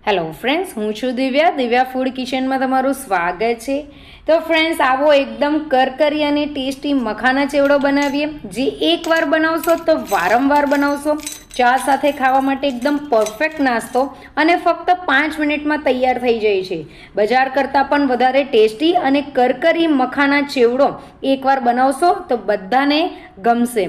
Hello friends, હું છું Divya food કિચનમાં તમારું સ્વાગત છે. તો ફ્રેન્ડ્સ, આવો એકદમ કરકરી અને ટેસ્ટી મખાના ચેવડો બનાવીએ, જે એકવાર બનાવશો તો વારંવાર બનાવશો. ચા સાથે ખાવા માટે એકદમ પરફેક્ટ નાસ્તો અને ફક્ત 5 મિનિટમાં તૈયાર થઈ જાય છે. બજાર કરતાં પણ વધારે ટેસ્ટી અને કરકરી મખાના ચેવડો એકવાર બનાવશો તો બધાને ગમશે.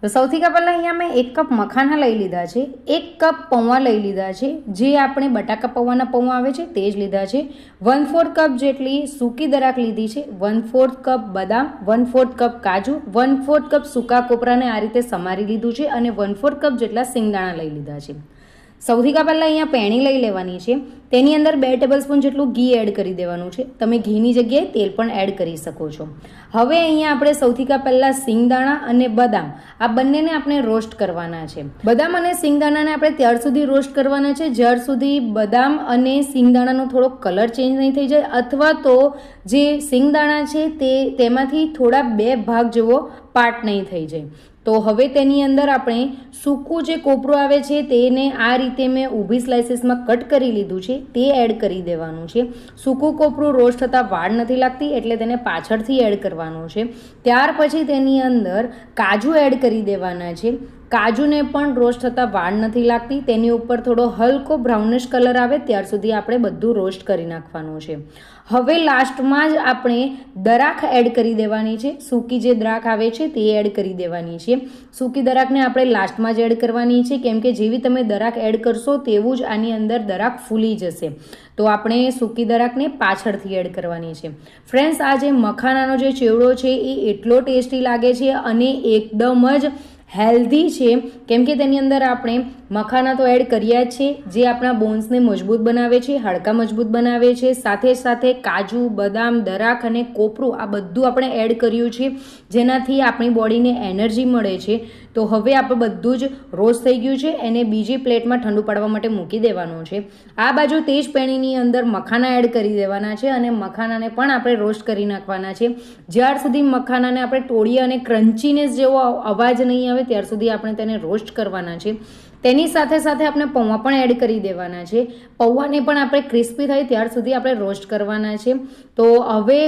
તો સૌથી પહેલાં અહીંયા મેં 1 કપ મખાના લઈ લીધા છે, 1 કપ પૌવા લઈ લીધા છે, જે આપણે બટાકા પૌવાના પૌવા આવે છે તે જ લીધા છે. 1/4 કપ જેટલી સૂકી દરાક લીધી છે, 1/4 કપ બદામ, 1/4 કપ કાજુ, 1/4 કપ સૂકા કોપરાને આ રીતે સમારી લીધું છે અને 1/4 કપ જેટલા સિંગદાણા લઈ લીધા છે. સૌથી પહેલાં અહીંયા પેણી લઈ લેવાની છે, તેની અંદર 2 ટેબલસ્પૂન જેટલું ઘી એડ કરી દેવાનું છે. તમે ઘીની જગ્યાએ તેલ પણ એડ કરી શકો છો. હવે અહીંયા આપણે સૌથી પહેલાં સિંગદાણા અને બદામ આ બંનેને આપણે રોસ્ટ કરવાના છે. બદામ અને સિંગદાણાને આપણે ત્યાર સુધી રોસ્ટ કરવાના છે જ્યાર સુધી બદામ અને સિંગદાણાનો થોડો કલર ચેન્જ નહીં થઈ જાય, અથવા તો જે સિંગદાણા છે તેમાંથી થોડા 2 ભાગ જેવો પાર્ટ નહીં થઈ જાય. તો હવે તેની અંદર આપણે સૂકું જે કોપરું આવે છે તેને આ રીતે મેં ઊભી સ્લાઇસીસમાં કટ કરી લીધું છે, તે એડ કરી દેવાનું છે. સૂકું કોપરું રોસ્ટ થતાં વાર નથી લાગતી, એટલે તેને પાછળથી એડ કરવાનું છે. ત્યાર પછી તેની અંદર કાજુ એડ કરી દેવાના છે. કાજુને પણ રોસ્ટ થતાં વાર નથી લાગતી, તેની ઉપર થોડો હલકો બ્રાઉનિશ કલર આવે ત્યાર સુધી આપણે બધું રોસ્ટ કરી નાખવાનું છે. હવે લાસ્ટમાં જ આપણે દરાક એડ કરી દેવાની છે. સૂકી જે દ્રાક આવે છે તે એડ કરી દેવાની છે. સૂકી દરાકને આપણે લાસ્ટમાં જ એડ કરવાની છે, કેમ કે જેવી તમે દરાક એડ કરશો તેવું જ આની અંદર દરાક ફૂલી જશે. તો આપણે સૂકી દરાકને પાછળથી એડ કરવાની છે. ફ્રેન્ડ્સ, આ જે મખાનાનો જે ચેવડો છે એ એટલો ટેસ્ટી લાગે છે અને એકદમ જ હેલ્ધી છે, કેમ કે તેની અંદર આપણે મખાના તો એડ કર્યા જ છે, જે આપણા બોન્સને મજબૂત બનાવે છે, હાડકાં મજબૂત બનાવે છે. સાથે સાથે કાજુ, બદામ, દરાક અને કોપરું આ બધું આપણે એડ કર્યું છે, જેનાથી આપણી બોડીને એનર્જી મળે છે. તો હવે આપણે બધું જ રોસ્ટ થઈ ગયું છે, એને બીજી પ્લેટમાં ઠંડુ પાડવા માટે મૂકી દેવાનું છે. આ બાજુ તે જ પેણીની અંદર મખાના એડ કરી દેવાના છે અને મખાનાને પણ આપણે રોસ્ટ કરી નાખવાના છે. જ્યાર સુધી મખાનાને આપણે તોડીએ અને ક્રન્ચીનેસ જેવો અવાજ નહીં આવે ત્યાર સુધી આપણે તેને રોસ્ટ કરવાના છે. તેની સાથે સાથે આપણે પૌવા પણ એડ કરી દેવાના છે. પૌવાને પણ આપણે ક્રિસ્પી થાય ત્યાર સુધી આપણે રોસ્ટ કરવાના છે. તો હવે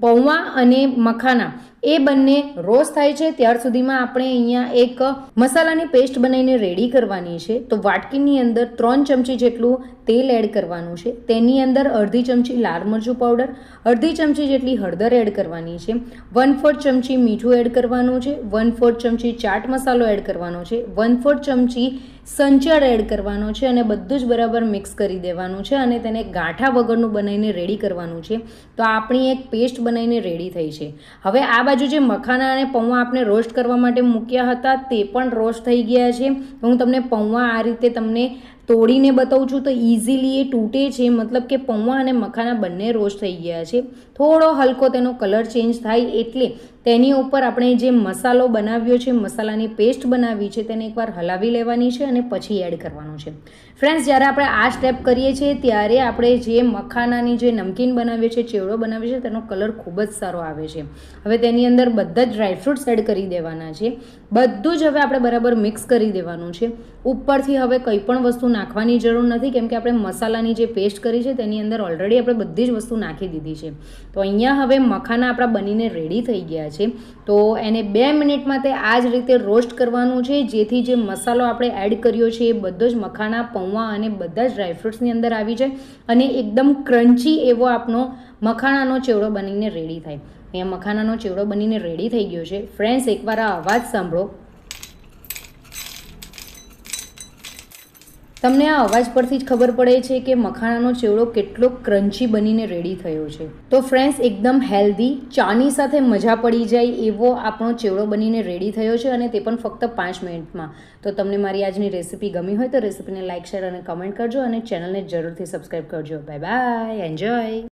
પૌવા અને મખાના એ બંને રોસ્ટ થાય છે ત્યાર સુધીમાં આપણે અહીંયા એક મસાલાની પેસ્ટ બનાવીને રેડી કરવાની છે. તો વાટકીની અંદર 3 ચમચી જેટલું તેલ એડ કરવાનું છે. તેની અંદર અડધી ચમચી લાલ મરચું પાવડર, અડધી ચમચી જેટલી હળદર એડ કરવાની છે, 1/4 ચમચી મીઠું એડ કરવાનું છે, 1/4 ચમચી ચાટ મસાલો એડ કરવાનો છે, 1/4 ચમચી સંચળ એડ કરવાનો છે અને બધું જ બરાબર મિક્સ કરી દેવાનું છે અને તેને ગાંઠા વગરનું બનાવીને રેડી કરવાનું છે. તો આપણી એક પેસ્ટ બનાવીને રેડી થઈ છે. હવે આ બાજુ જે મખાના અને પૌવા આપણે રોસ્ટ કરવા માટે મૂક્યા હતા તે પણ રોસ્ટ થઈ ગયા છે. હું તમને પૌવા આ રીતે તમને તોડીને બતાવું છું તો ઇઝીલી એ તૂટે છે, મતલબ કે પૌવા અને મખાના બંને રોસ્ટ થઈ ગયા છે. થોડો હલકો તેનો કલર ચેન્જ થાય એટલે તેની ઉપર આપણે જે મસાલો બનાવ્યો છે, મસાલાની પેસ્ટ બનાવી છે, તેને એકવાર હલાવી લેવાની છે અને પછી એડ કરવાનું છે. ફ્રેન્ડ્સ, જ્યારે આપણે આ સ્ટેપ કરીએ છીએ ત્યારે આપણે જે મખાનાની જે નમકીન બનાવીએ છીએ, ચેવડો બનાવીએ છીએ, તેનો કલર ખૂબ જ સારો આવે છે. હવે તેની અંદર બધા જ ડ્રાયફ્રૂટ્સ એડ કરી દેવાના છે. બધું જ હવે આપણે બરાબર મિક્સ કરી દેવાનું છે. ઉપરથી હવે કંઈ પણ વસ્તુ નાખવાની જરૂર નથી, કેમ કે આપણે મસાલાની જે પેસ્ટ કરી છે તેની અંદર ઓલરેડી આપણે બધી જ વસ્તુ નાખી દીધી છે. તો અહીંયા હવે મખાના આપણા બનીને રેડી થઈ ગયા છે. તો એને 2 મિનિટમાં તે આ જ રીતે રોસ્ટ કરવાનું છે, જેથી જે મસાલો આપણે એડ કર્યો છે એ બધો જ મખાના, પૌવા અને બધા જ ડ્રાયફ્રૂટ્સની અંદર આવી જાય અને એકદમ ક્રન્ચી એવો આપણો મખાનાનો ચેવડો બનીને રેડી થાય. અહીંયા મખાનાનો ચેવડો બનીને રેડી થઈ ગયો છે. ફ્રેન્ડ્સ, એકવાર આ અવાજ સાંભળો. તમને આ અવાજ પરથી જ ખબર પડે છે કે મખાનાનો ચેવડો કેટલો ક્રન્ચી બનીને રેડી થયો છે. તો ફ્રેન્ડ્સ, એકદમ હેલ્ધી, ચાની સાથે મજા પડી જાય એવો આપણો ચેવડો બનીને રેડી થયો છે અને તે પણ ફક્ત 5 મિનિટમાં. તો તમને મારી આજની રેસીપી ગમી હોય તો રેસીપીને લાઇક, શેર અને કમેન્ટ કરજો અને ચેનલને જરૂરથી સબસ્ક્રાઈબ કરજો. Bye bye, enjoy.